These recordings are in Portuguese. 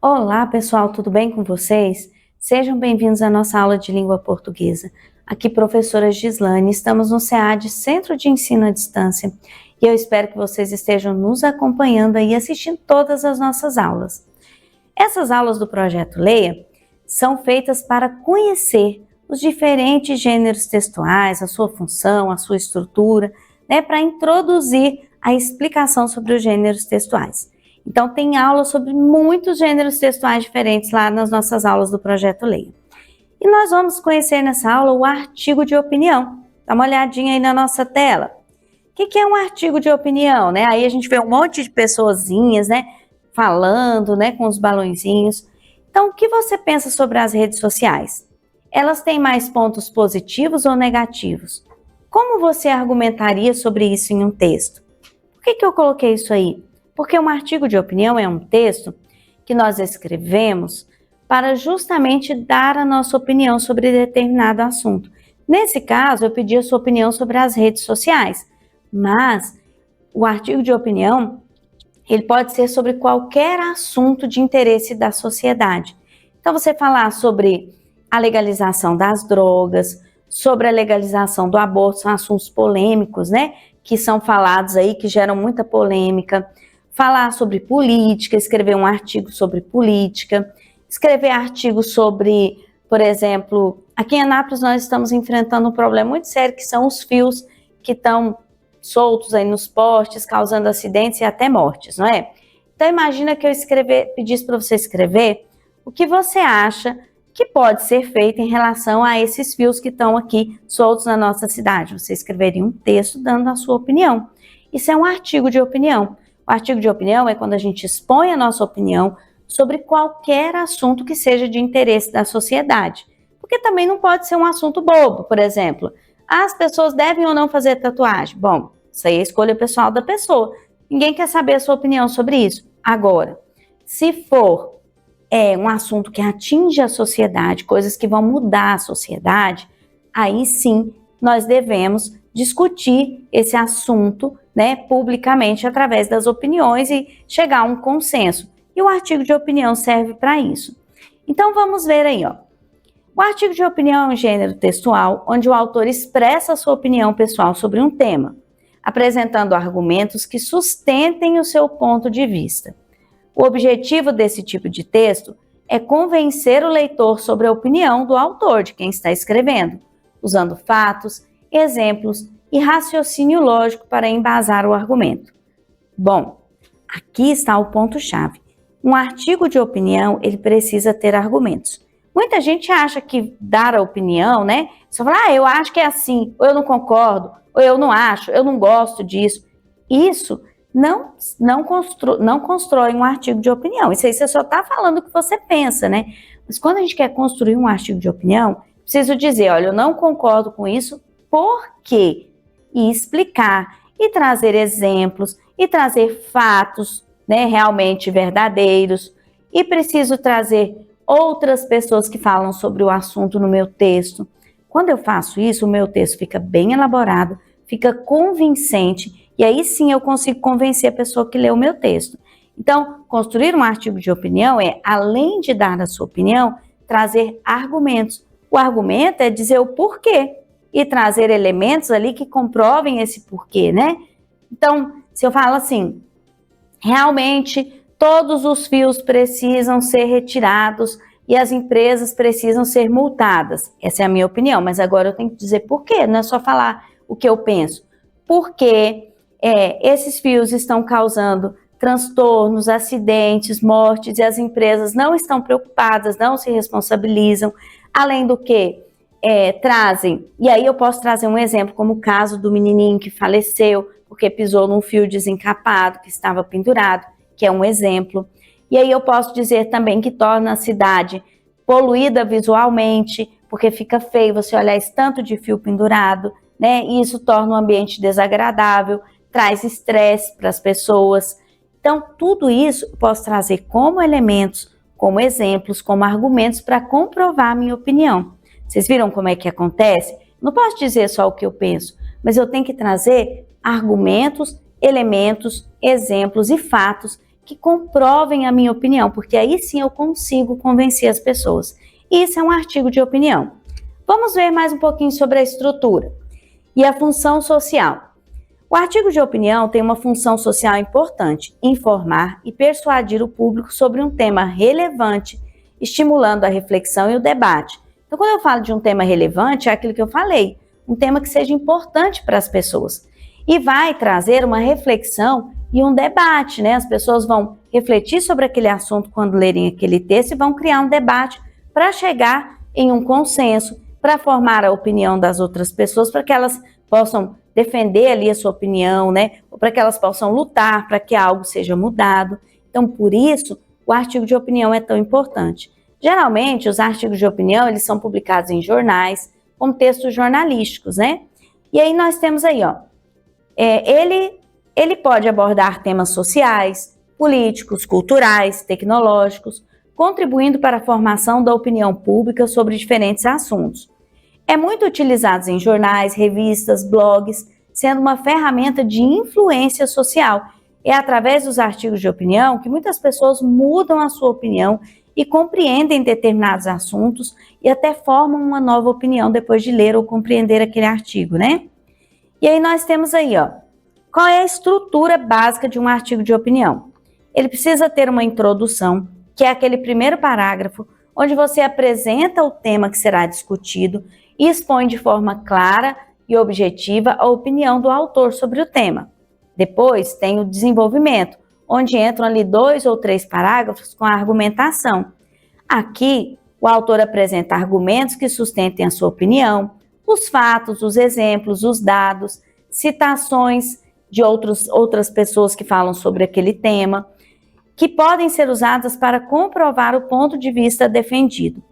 Olá, pessoal, tudo bem com vocês? Sejam bem-vindos à nossa aula de língua portuguesa. Aqui, professora Gislane, estamos no SEAD, Centro de Ensino à Distância, e eu espero que vocês estejam nos acompanhando e assistindo todas as nossas aulas. Essas aulas do Projeto Leia são feitas para conhecer os diferentes gêneros textuais, a sua função, a sua estrutura, para introduzir a explicação sobre os gêneros textuais. Então, tem aula sobre muitos gêneros textuais diferentes lá nas nossas aulas do Projeto Leia. E nós vamos conhecer nessa aula o artigo de opinião. Dá uma olhadinha aí na nossa tela. O que é um artigo de opinião, Aí a gente vê um monte de pessoazinhas, falando, com os balõezinhos. Então, o que você pensa sobre as redes sociais? Elas têm mais pontos positivos ou negativos? Como você argumentaria sobre isso em um texto? Por que eu coloquei isso aí? Porque um artigo de opinião é um texto que nós escrevemos para justamente dar a nossa opinião sobre determinado assunto. Nesse caso, eu pedi a sua opinião sobre as redes sociais, mas o artigo de opinião, ele pode ser sobre qualquer assunto de interesse da sociedade. Então, você falar sobre a legalização das drogas, sobre a legalização do aborto, são assuntos polêmicos, que são falados aí, que geram muita polêmica. Falar sobre política, escrever um artigo sobre política, escrever artigos sobre, por exemplo, aqui em Anápolis nós estamos enfrentando um problema muito sério, que são os fios que estão soltos aí nos postes, causando acidentes e até mortes, não é? Então imagina que eu pedisse para você escrever o que você acha que pode ser feito em relação a esses fios que estão aqui soltos na nossa cidade. Você escreveria um texto dando a sua opinião. Isso é um artigo de opinião. O artigo de opinião é quando a gente expõe a nossa opinião sobre qualquer assunto que seja de interesse da sociedade. Porque também não pode ser um assunto bobo, por exemplo. As pessoas devem ou não fazer tatuagem? Bom, isso aí é a escolha pessoal da pessoa. Ninguém quer saber a sua opinião sobre isso. Agora, se for um assunto que atinge a sociedade, coisas que vão mudar a sociedade, aí sim nós devemos discutir esse assunto, publicamente através das opiniões e chegar a um consenso. E o artigo de opinião serve para isso. Então vamos ver aí, O artigo de opinião é um gênero textual onde o autor expressa a sua opinião pessoal sobre um tema, apresentando argumentos que sustentem o seu ponto de vista. O objetivo desse tipo de texto é convencer o leitor sobre a opinião do autor, de quem está escrevendo, usando fatos, exemplos e raciocínio lógico para embasar o argumento. Bom, aqui está o ponto-chave. Um artigo de opinião, ele precisa ter argumentos. Muita gente acha que dar a opinião, só fala, eu acho que é assim, ou eu não concordo, ou eu não acho, eu não gosto disso. Isso não constrói um artigo de opinião. Isso aí você só está falando o que você pensa, Mas quando a gente quer construir um artigo de opinião, preciso dizer, olha, eu não concordo com isso, por quê? E explicar, e trazer exemplos, e trazer fatos, realmente verdadeiros, e preciso trazer outras pessoas que falam sobre o assunto no meu texto. Quando eu faço isso, o meu texto fica bem elaborado, fica convincente, e aí sim eu consigo convencer a pessoa que lê o meu texto. Então, construir um artigo de opinião é, além de dar a sua opinião, trazer argumentos. O argumento é dizer o porquê e trazer elementos ali que comprovem esse porquê, Então, se eu falo assim, realmente todos os fios precisam ser retirados e as empresas precisam ser multadas. Essa é a minha opinião, mas agora eu tenho que dizer por quê, não é só falar o que eu penso. Porque esses fios estão causando transtornos, acidentes, mortes, e as empresas não estão preocupadas, não se responsabilizam. Além do que, trazem, e aí eu posso trazer um exemplo, como o caso do menininho que faleceu, porque pisou num fio desencapado que estava pendurado, que é um exemplo. E aí eu posso dizer também que torna a cidade poluída visualmente, porque fica feio você olhar esse tanto de fio pendurado, e isso torna o ambiente desagradável, traz estresse para as pessoas. Então, tudo isso eu posso trazer como elementos, como exemplos, como argumentos para comprovar a minha opinião. Vocês viram como é que acontece? Não posso dizer só o que eu penso, mas eu tenho que trazer argumentos, elementos, exemplos e fatos que comprovem a minha opinião, porque aí sim eu consigo convencer as pessoas. Isso é um artigo de opinião. Vamos ver mais um pouquinho sobre a estrutura e a função social. O artigo de opinião tem uma função social importante: informar e persuadir o público sobre um tema relevante, estimulando a reflexão e o debate. Então, quando eu falo de um tema relevante, é aquilo que eu falei, um tema que seja importante para as pessoas. E vai trazer uma reflexão e um debate, né? As pessoas vão refletir sobre aquele assunto quando lerem aquele texto e vão criar um debate para chegar em um consenso, para formar a opinião das outras pessoas, para que elas possam defender ali a sua opinião, né? Ou para que elas possam lutar para que algo seja mudado. Então, por isso, o artigo de opinião é tão importante. Geralmente, os artigos de opinião, eles são publicados em jornais, como textos jornalísticos, né? E aí nós temos aí, ó, ele pode abordar temas sociais, políticos, culturais, tecnológicos, contribuindo para a formação da opinião pública sobre diferentes assuntos. É muito utilizado em jornais, revistas, blogs, sendo uma ferramenta de influência social. É através dos artigos de opinião que muitas pessoas mudam a sua opinião e compreendem determinados assuntos e até formam uma nova opinião depois de ler ou compreender aquele artigo, né? E aí nós temos aí, ó, qual é a estrutura básica de um artigo de opinião? Ele precisa ter uma introdução, que é aquele primeiro parágrafo, onde você apresenta o tema que será discutido e expõe de forma clara e objetiva a opinião do autor sobre o tema. Depois tem o desenvolvimento, onde entram ali 2 ou 3 parágrafos com a argumentação. Aqui, o autor apresenta argumentos que sustentem a sua opinião, os fatos, os exemplos, os dados, citações de outras pessoas que falam sobre aquele tema, que podem ser usadas para comprovar o ponto de vista defendido.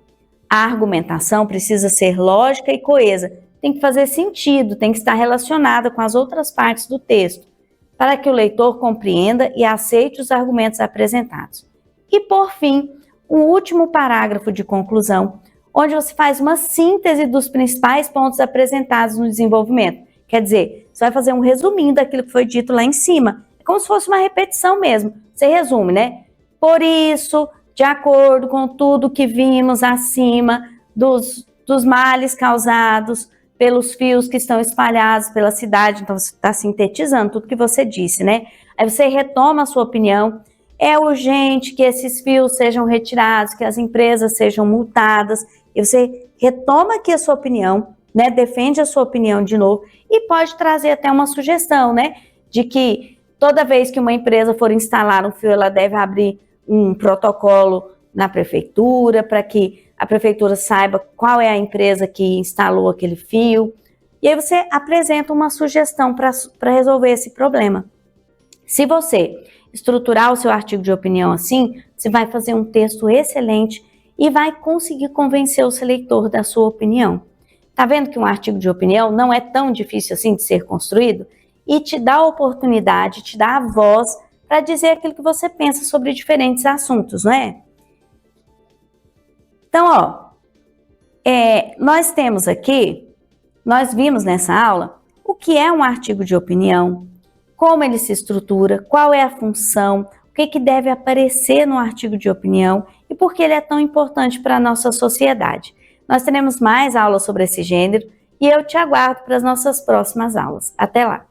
A argumentação precisa ser lógica e coesa, tem que fazer sentido, tem que estar relacionada com as outras partes do texto, para que o leitor compreenda e aceite os argumentos apresentados. E, por fim, um último parágrafo de conclusão, onde você faz uma síntese dos principais pontos apresentados no desenvolvimento. Quer dizer, você vai fazer um resuminho daquilo que foi dito lá em cima. É como se fosse uma repetição mesmo. Você resume, né? Por isso, de acordo com tudo que vimos acima, dos males causados pelos fios que estão espalhados pela cidade, então você está sintetizando tudo que você disse, né? Aí você retoma a sua opinião. É urgente que esses fios sejam retirados, que as empresas sejam multadas. E você retoma aqui a sua opinião, né? Defende a sua opinião de novo e pode trazer até uma sugestão, né? De que toda vez que uma empresa for instalar um fio, ela deve abrir um protocolo na prefeitura para que a prefeitura saiba qual é a empresa que instalou aquele fio. E aí você apresenta uma sugestão para resolver esse problema. Se você estruturar o seu artigo de opinião assim, você vai fazer um texto excelente e vai conseguir convencer o seu leitor da sua opinião. Tá vendo que um artigo de opinião não é tão difícil assim de ser construído? E te dá a oportunidade, te dá a voz para dizer aquilo que você pensa sobre diferentes assuntos, não é? Então, ó, nós temos aqui, nós vimos nessa aula o que é um artigo de opinião, como ele se estrutura, qual é a função, o que deve aparecer no artigo de opinião e por que ele é tão importante para a nossa sociedade. Nós teremos mais aulas sobre esse gênero e eu te aguardo para as nossas próximas aulas. Até lá!